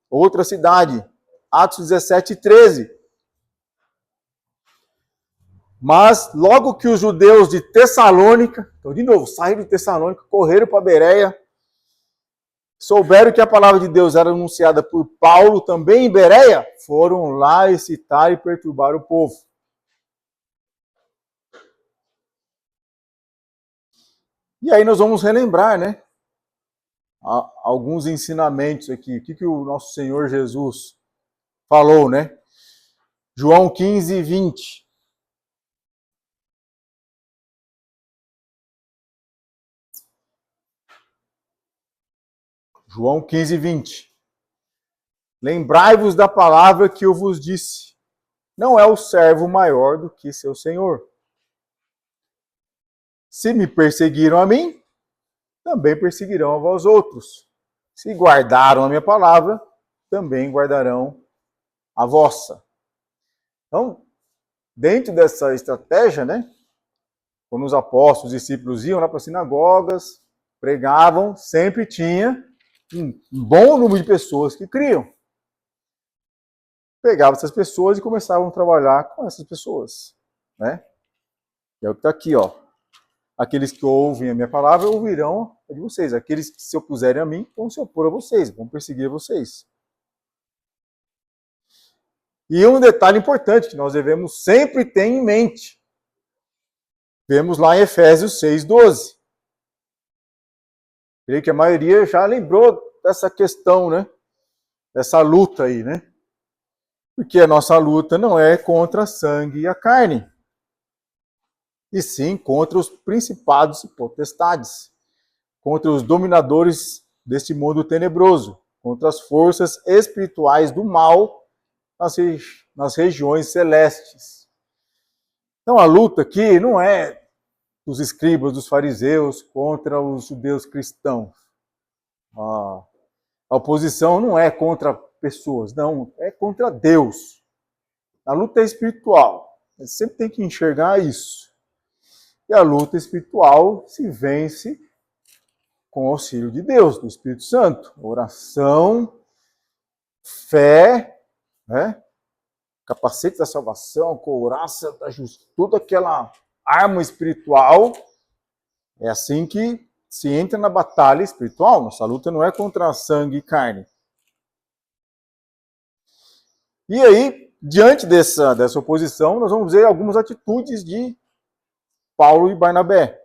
outra cidade, Atos 17:13. Mas logo que os judeus de Tessalônica, então de novo, saíram de Tessalônica, correram para Bereia, souberam que a palavra de Deus era anunciada por Paulo também em Bereia, foram lá excitar e perturbar o povo. E aí nós vamos relembrar, né? Alguns ensinamentos aqui. O que o nosso Senhor Jesus falou, né? João 15:20. João 15:20. Lembrai-vos da palavra que eu vos disse. Não é o servo maior do que seu senhor. Se me perseguiram a mim, também perseguirão a vós outros. Se guardaram a minha palavra, também guardarão a vossa. Então, dentro dessa estratégia, né? Quando os apóstolos, os discípulos iam lá para as sinagogas, pregavam, sempre tinha um bom número de pessoas que criam. Pegavam essas pessoas e começavam a trabalhar com essas pessoas, né? É o que está aqui, ó. Aqueles que ouvem a minha palavra ouvirão a de vocês. Aqueles que se opuserem a mim vão se opor a vocês, vão perseguir vocês. E um detalhe importante que nós devemos sempre ter em mente. Vemos lá em Efésios 6:12. Creio que a maioria já lembrou dessa questão, né? Dessa luta aí, né? Porque a nossa luta não é contra a sangue e a carne, e sim contra os principados e potestades, contra os dominadores deste mundo tenebroso, contra as forças espirituais do mal nas regiões celestes. Então a luta aqui não é dos escribas, dos fariseus contra os judeus cristãos. A oposição não é contra pessoas, não, é contra Deus. A luta é espiritual. Você sempre tem que enxergar isso. E a luta espiritual se vence com o auxílio de Deus, do Espírito Santo. Oração, fé, né? Capacete da salvação, couraça da justiça, toda aquela arma espiritual. É assim que se entra na batalha espiritual. Nossa luta não é contra sangue e carne. E aí, diante dessa oposição, nós vamos ver algumas atitudes de Paulo e Barnabé.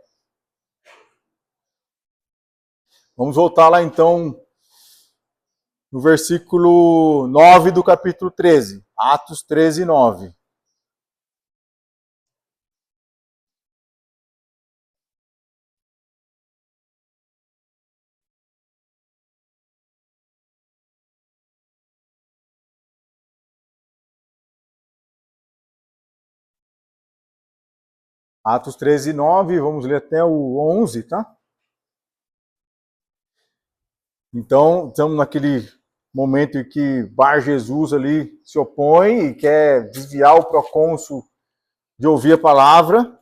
Vamos voltar lá então no versículo 9 do capítulo 13. Atos 13, 9. Atos 13, 9, vamos ler até o 11, tá? Então, estamos naquele momento em que Bar Jesus ali se opõe e quer desviar o procônsul de ouvir a palavra,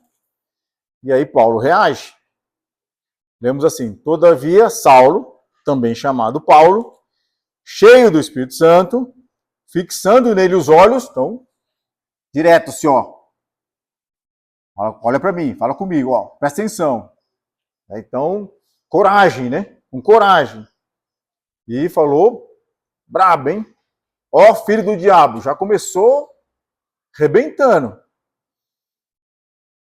e aí Paulo reage. Lemos assim: todavia, Saulo, também chamado Paulo, cheio do Espírito Santo, fixando nele os olhos, então, direto assim, ó. Olha para mim, fala comigo, ó, presta atenção. Então, coragem, né? Com coragem. E falou, brabo, hein? Ó, filho do diabo, já começou rebentando.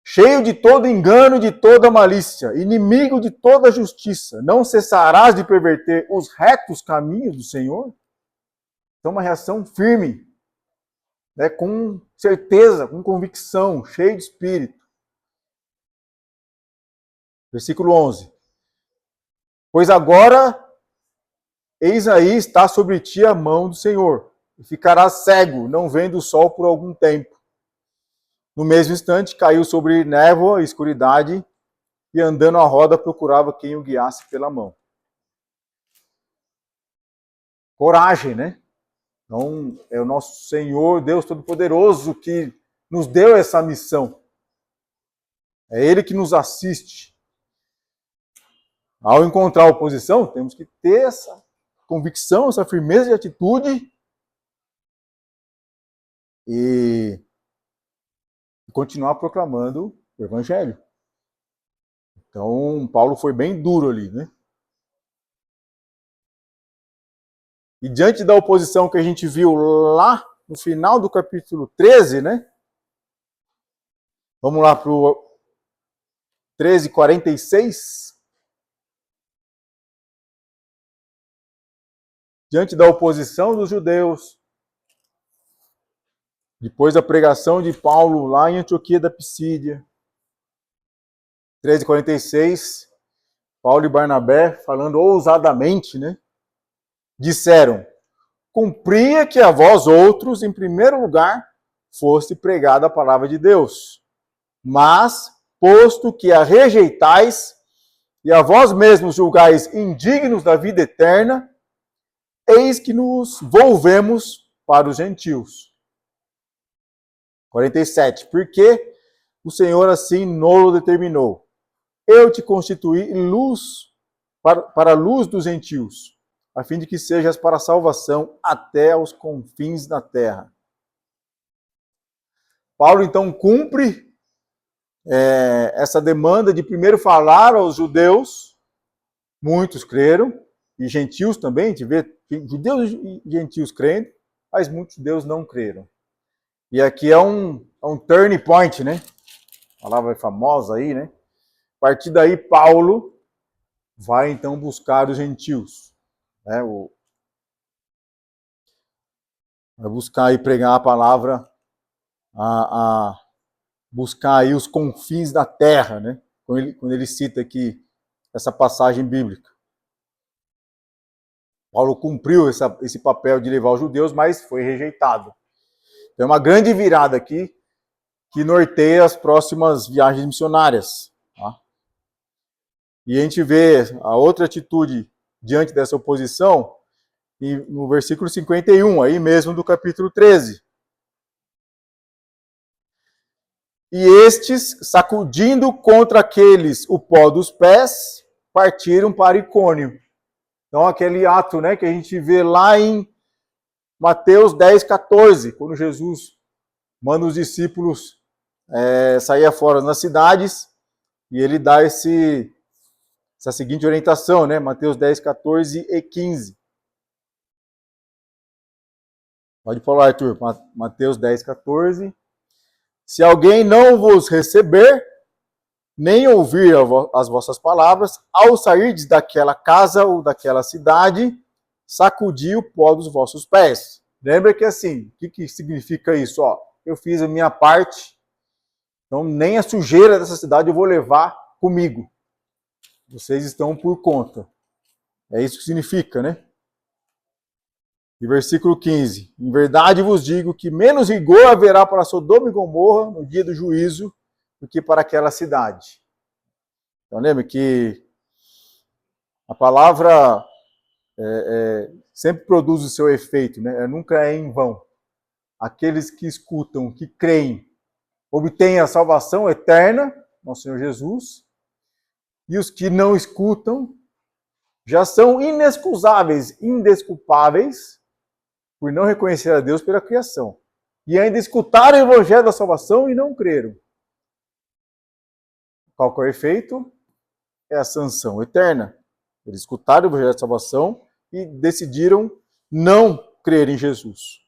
Cheio de todo engano, de toda malícia, inimigo de toda justiça, não cessarás de perverter os retos caminhos do Senhor? Então, uma reação firme, né, com certeza, com convicção, cheio de espírito. Versículo 11. Pois agora, eis aí está sobre ti a mão do Senhor, e ficarás cego, não vendo o sol por algum tempo. No mesmo instante, caiu sobre névoa e escuridade, e andando à roda procurava quem o guiasse pela mão. Coragem, né? Então, é o nosso Senhor, Deus Todo-Poderoso, que nos deu essa missão. É Ele que nos assiste. Ao encontrar oposição, temos que ter essa convicção, essa firmeza de atitude e continuar proclamando o Evangelho. Então, Paulo foi bem duro ali, né? E diante da oposição que a gente viu lá no final do capítulo 13, né? Vamos lá para o 13:46. Diante da oposição dos judeus, depois da pregação de Paulo lá em Antioquia da Pisídia, 13:46, Paulo e Barnabé, falando ousadamente, né? Disseram: cumpria que a vós outros, em primeiro lugar, fosse pregada a palavra de Deus. Mas, posto que a rejeitais e a vós mesmos julgais indignos da vida eterna, eis que nos volvemos para os gentios. 47. Porque o Senhor assim nolo determinou. Eu te constituí luz para a luz dos gentios, a fim de que sejas para a salvação até aos confins da terra. Paulo então cumpre essa demanda de primeiro falar aos judeus, muitos creram, e gentios também, a gente vê judeus e gentios crendo, mas muitos judeus não creram. E aqui é um turning point, né? A palavra famosa aí, né? A partir daí, Paulo vai então buscar os gentios, né? Vai buscar e pregar a palavra, buscar aí os confins da terra, né? Quando ele cita aqui essa passagem bíblica. Paulo cumpriu esse papel de levar os judeus, mas foi rejeitado. Então é uma grande virada aqui que norteia as próximas viagens missionárias. Tá? E a gente vê a outra atitude diante dessa oposição no versículo 51, aí mesmo do capítulo 13. E estes, sacudindo contra aqueles o pó dos pés, partiram para Icônio. Então, aquele ato, né, que a gente vê lá em Mateus 10, 14, quando Jesus manda os discípulos sair fora nas cidades, e ele dá essa seguinte orientação, né, Mateus 10, 14 e 15. Pode falar, Arthur, Mateus 10, 14. Se alguém não vos receber, nem ouvir as vossas palavras, ao sairdes daquela casa ou daquela cidade, sacudi o pó dos vossos pés. Lembra que assim, o que significa isso? Ó, eu fiz a minha parte, então nem a sujeira dessa cidade eu vou levar comigo. Vocês estão por conta. É isso que significa, né? E versículo 15. Em verdade vos digo que menos rigor haverá para Sodoma e Gomorra no dia do juízo do que para aquela cidade. Então lembre que a palavra sempre produz o seu efeito, né? Nunca é em vão. Aqueles que escutam, que creem, obtêm a salvação eterna, nosso Senhor Jesus, e os que não escutam já são inexcusáveis, indesculpáveis, por não reconhecer a Deus pela criação. E ainda escutaram o evangelho da salvação e não creram. Qual que é o efeito? É a sanção eterna. Eles escutaram o evangelho da salvação e decidiram não crer em Jesus.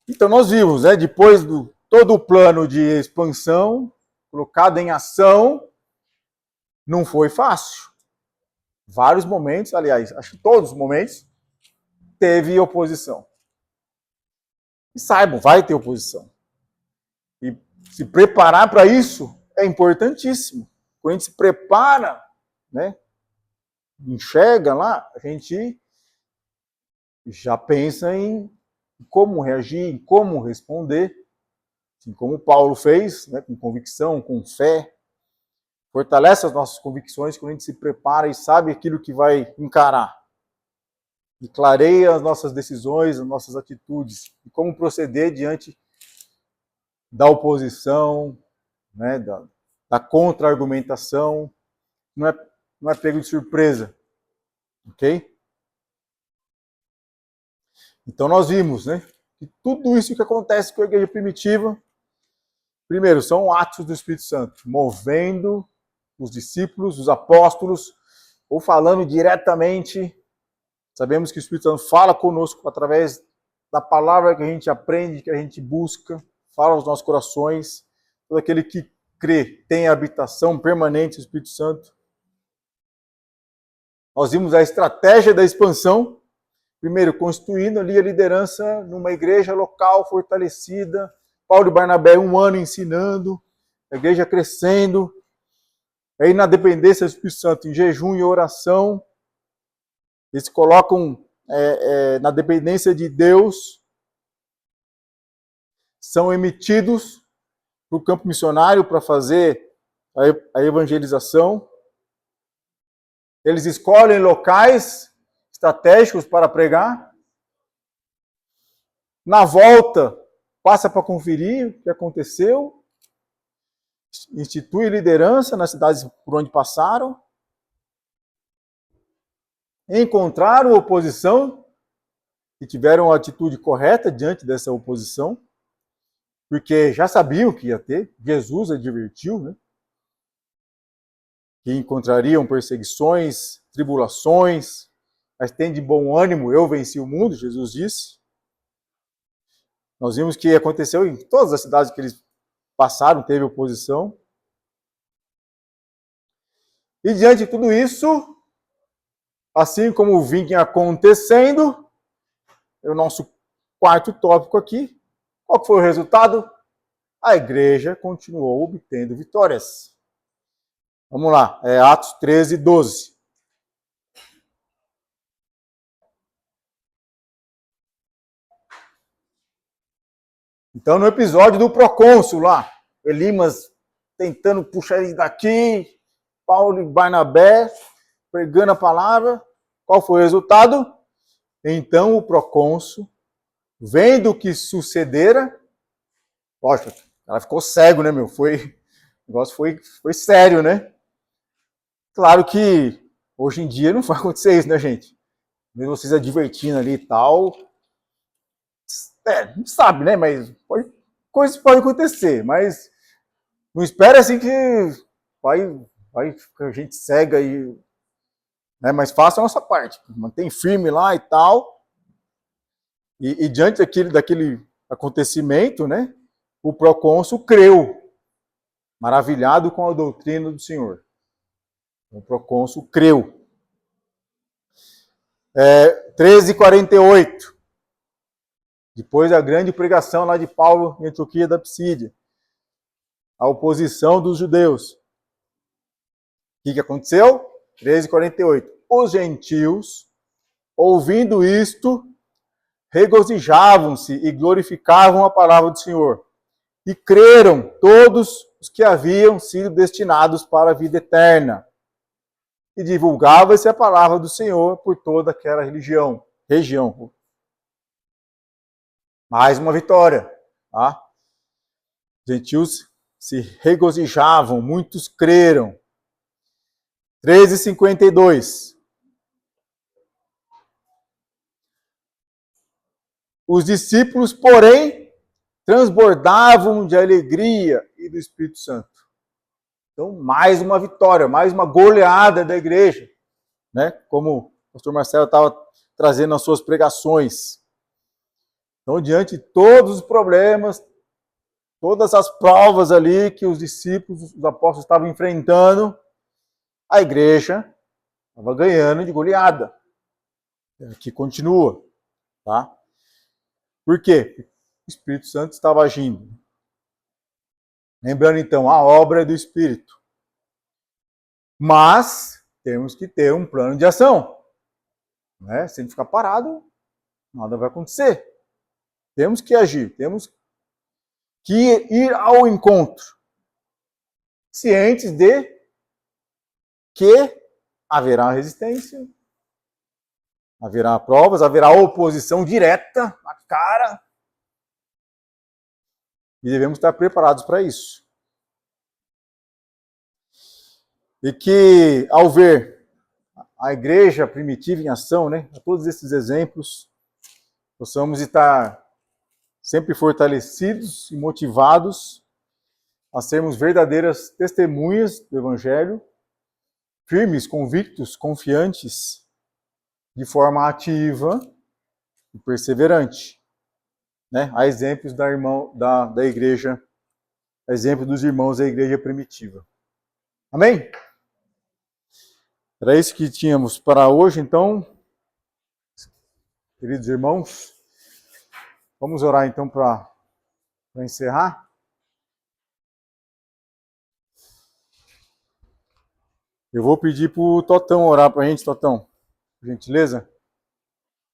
Então nós vimos, né, depois do todo o plano de expansão colocado em ação, não foi fácil. Vários momentos, aliás, acho que todos os momentos, teve oposição. E saibam, vai ter oposição. E se preparar para isso é importantíssimo. Quando a gente se prepara, né, enxerga lá, a gente já pensa em como reagir, em como responder, assim como Paulo fez, né, com convicção, com fé. Fortalece as nossas convicções quando a gente se prepara e sabe aquilo que vai encarar. E clareia as nossas decisões, as nossas atitudes, e como proceder diante da oposição, né, da contra-argumentação. Não é pego de surpresa. Ok? Então nós vimos, né, que tudo isso que acontece com a igreja primitiva, primeiro, são atos do Espírito Santo, movendo os discípulos, os apóstolos, ou falando diretamente. Sabemos que o Espírito Santo fala conosco através da palavra que a gente aprende, que a gente busca, fala aos nossos corações. Todo aquele que crê tem a habitação permanente do Espírito Santo. Nós vimos a estratégia da expansão. Primeiro, constituindo ali a liderança numa igreja local fortalecida. Paulo e Barnabé, 1 ano ensinando, a igreja crescendo. Aí na dependência do Espírito Santo, em jejum e oração, eles colocam na dependência de Deus, são emitidos para o campo missionário para fazer a evangelização. Eles escolhem locais estratégicos para pregar. Na volta, passa para conferir o que aconteceu. Institui liderança nas cidades por onde passaram. Encontraram oposição e tiveram a atitude correta diante dessa oposição. porque já sabiam que ia ter, Jesus advertiu, né? Que encontrariam perseguições, tribulações, mas tem de bom ânimo, eu venci o mundo, Jesus disse. Nós vimos que aconteceu em todas as cidades que eles passaram, teve oposição. E diante de tudo isso, assim como vinha acontecendo, é o nosso quarto tópico aqui, qual foi o resultado? A igreja continuou obtendo vitórias. Vamos lá, Atos 13, 12. Então, no episódio do procônsul lá, Elimas tentando puxar ele daqui, Paulo e Barnabé pregando a palavra, qual foi o resultado? Então, o procônsul, vendo o que sucedera, lógico, ela ficou cego, né, meu? O negócio foi sério, né? Claro que hoje em dia não vai acontecer isso, né, gente? Mesmo vocês advertindo ali e tal, não sabe, né? Mas coisas podem acontecer, mas não espera assim que vai a gente cega e, né? Mas faça a nossa parte, mantém firme lá e tal. E diante daquele acontecimento, né? O procônsul creu, maravilhado com a doutrina do Senhor. O procônsul creu. 13:48. Depois da grande pregação lá de Paulo em Antioquia da Psídia, a oposição dos judeus. O que aconteceu? 13:48. Os gentios, ouvindo isto, regozijavam-se e glorificavam a palavra do Senhor. E creram todos os que haviam sido destinados para a vida eterna. E divulgava-se a palavra do Senhor por toda aquela região. Mais uma vitória. Tá? Gentios se regozijavam, muitos creram. 13:52. Os discípulos, porém, transbordavam de alegria e do Espírito Santo. Então, mais uma vitória, mais uma goleada da igreja, né? Como o pastor Marcelo estava trazendo nas suas pregações. Então, diante de todos os problemas, todas as provas ali que os discípulos, os apóstolos estavam enfrentando, a igreja estava ganhando de goleada. Que continua, tá? Por quê? O Espírito Santo estava agindo. Lembrando, então, a obra é do Espírito. Mas temos que ter um plano de ação. Né? Se a gente ficar parado, nada vai acontecer. Temos que agir, temos que ir ao encontro. Cientes de que haverá resistência, haverá provas, haverá oposição direta na cara. E devemos estar preparados para isso. E que, ao ver a igreja primitiva em ação, né, a todos esses exemplos, possamos estar sempre fortalecidos e motivados a sermos verdadeiras testemunhas do Evangelho, firmes, convictos, confiantes, de forma ativa e perseverante. Né? Há exemplos da igreja, exemplo dos irmãos da igreja primitiva. Amém? Era isso que tínhamos para hoje, então, queridos irmãos. Vamos orar então para encerrar. Eu vou pedir para o Totão orar para a gente, Totão, por gentileza.